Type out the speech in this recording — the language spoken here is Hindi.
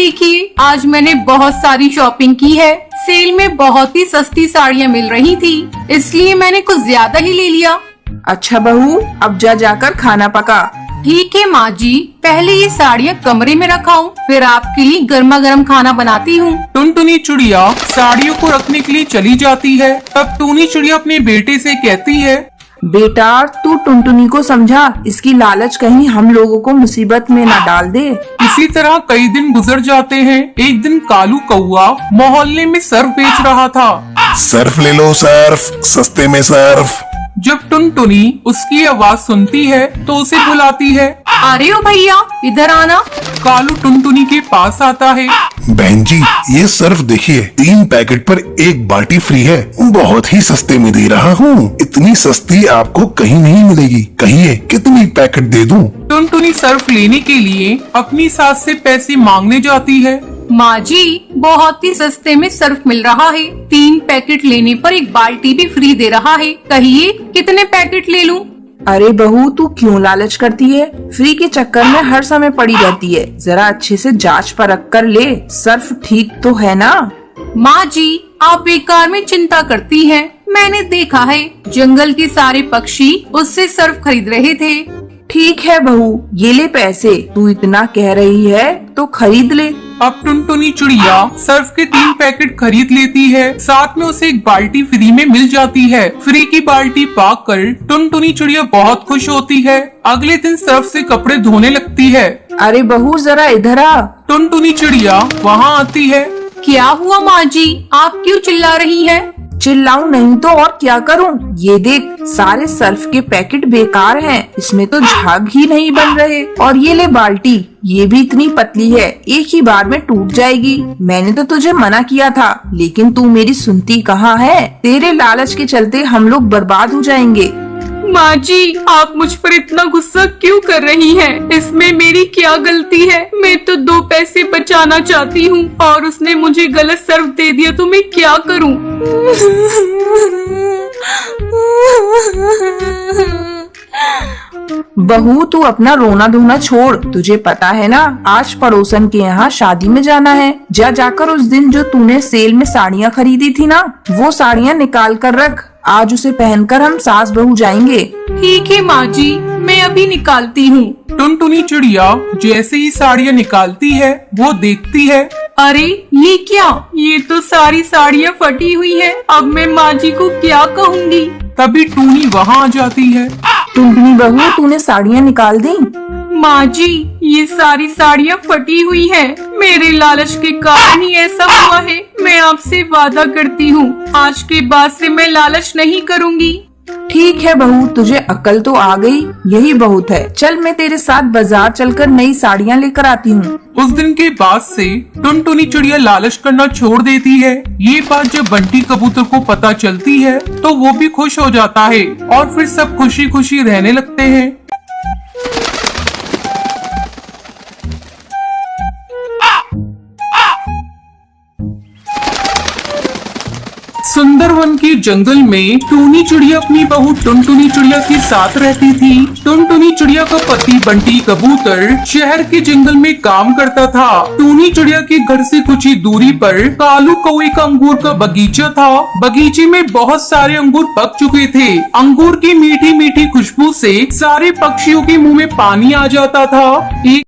देखिए, आज मैंने बहुत सारी शॉपिंग की है। सेल में बहुत ही सस्ती साड़ियाँ मिल रही थी, इसलिए मैंने कुछ ज्यादा ही ले लिया। अच्छा बहू, अब जाकर खाना पका। ठीक है माँ जी, पहले ये साड़ियाँ कमरे में रखाऊं, फिर आपके लिए गर्मा गर्म खाना बनाती हूँ। टुनटुनी चिड़िया साड़ियों को रखने के लिए चली जाती है। तब टूनी चिड़िया अपने बेटे से कहती है, बेटा तू टुनटुनी को समझा, इसकी लालच कहीं हम लोगों को मुसीबत में न डाल दे। इसी तरह कई दिन गुजर जाते हैं। एक दिन कालू कौआ मोहल्ले में सर्फ बेच रहा था। सर्फ ले लो सर्फ, सस्ते में सर्फ। जब टुनटुनी उसकी आवाज सुनती है तो उसे बुलाती है। अरे ओ भैया, इधर आना। कालू टुनटुनी के पास आता है। बहन जी, ये सर्फ देखिए, 3 पैकेट पर 1 बाल्टी फ्री है। बहुत ही सस्ते में दे रहा हूँ। इतनी सस्ती आपको कहीं नहीं मिलेगी। कहिए कितनी पैकेट दे दूँ? टुनटुनी सर्फ लेने के लिए अपनी सास से पैसे मांगने जाती है। माँ जी, बहुत ही सस्ते में सर्फ मिल रहा है। 3 पैकेट लेने पर 1 बाल्टी भी फ्री दे रहा है। कहिए कितने पैकेट ले लूं? अरे बहू, तू क्यों लालच करती है? फ्री के चक्कर में हर समय पड़ी रहती है। जरा अच्छे से जांच परख कर ले, सर्फ ठीक तो है ना? माँ जी, आप बेकार में चिंता करती हैं। मैंने देखा है, जंगल के सारे पक्षी उससे सर्फ खरीद रहे थे। ठीक है बहू, ये ले पैसे। तू इतना कह रही है तो खरीद ले। अब टुनटुनी चिड़िया सर्फ के 3 पैकेट खरीद लेती है। साथ में उसे 1 बाल्टी फ्री में मिल जाती है। फ्री की बाल्टी पाकर टुनटुनी चिड़िया बहुत खुश होती है। अगले दिन सर्फ से कपड़े धोने लगती है। अरे बहू, जरा इधर आ। टुनटुनी चिड़िया वहाँ आती है। क्या हुआ माँ जी, आप क्यों चिल्ला रही हैं? चिल्लाऊं नहीं तो और क्या करूं? ये देख, सारे सर्फ के पैकेट बेकार हैं। इसमें तो झाग ही नहीं बन रहे। और ये ले बाल्टी, ये भी इतनी पतली है, एक ही बार में टूट जाएगी। मैंने तो तुझे मना किया था, लेकिन तू मेरी सुनती कहाँ है? तेरे लालच के चलते हम लोग बर्बाद हो जाएंगे। माँ जी, आप मुझ पर इतना गुस्सा क्यों कर रही हैं? इसमें मेरी क्या गलती है? मैं तो 2 पैसे बचाना चाहती हूँ और उसने मुझे गलत सर्फ दे दिया, तो मैं क्या करूँ? बहू, तू अपना रोना धोना छोड़। तुझे पता है ना, आज पड़ोसन के यहाँ शादी में जाना है। जाकर उस दिन जो तूने सेल में साड़ियाँ खरीदी थी ना, वो साड़ियाँ निकाल कर रख। आज उसे पहनकर हम सास बहू जाएंगे। ठीक है माँ जी, मैं अभी निकालती हूँ। टुनटुनी चिड़िया जैसे ही साड़ियाँ निकालती है, वो देखती है। अरे ये क्या? ये तो सारी साड़ियाँ फटी हुई हैं। अब मैं माँ जी को क्या कहूँगी? तभी टूनी वहाँ आ जाती है। टुनटुनी बहू, तूने साड़ियाँ निकाल दी? माँ जी, ये सारी साड़ियाँ फटी हुई हैं। मेरे लालच के कारण ही ऐसा हुआ है। मैं आपसे वादा करती हूँ, आज के बाद से मैं लालच नहीं करूँगी। ठीक है बहू, तुझे अकल तो आ गई, यही बहुत है। चल, मैं तेरे साथ बाजार चलकर नई साड़ियाँ लेकर आती हूँ। उस दिन के बाद से टुनटुनी चिड़िया लालच करना छोड़ देती है। ये बात जब बंटी कबूतर को पता चलती है तो वो भी खुश हो जाता है और फिर सब खुशी खुशी रहने लगते हैं। सुंदरवन के जंगल में टूनी चिड़िया अपनी बहू टुनटुनी चिड़िया के साथ रहती थी। टुनटुनी चिड़िया का पति बंटी कबूतर शहर के जंगल में काम करता था। टूनी चिड़िया के घर से कुछ ही दूरी पर कालू कौवे का अंगूर का बगीचा था। बगीचे में बहुत सारे अंगूर पक चुके थे। अंगूर की मीठी मीठी खुशबू से सारे पक्षियों के मुंह में पानी आ जाता था। एक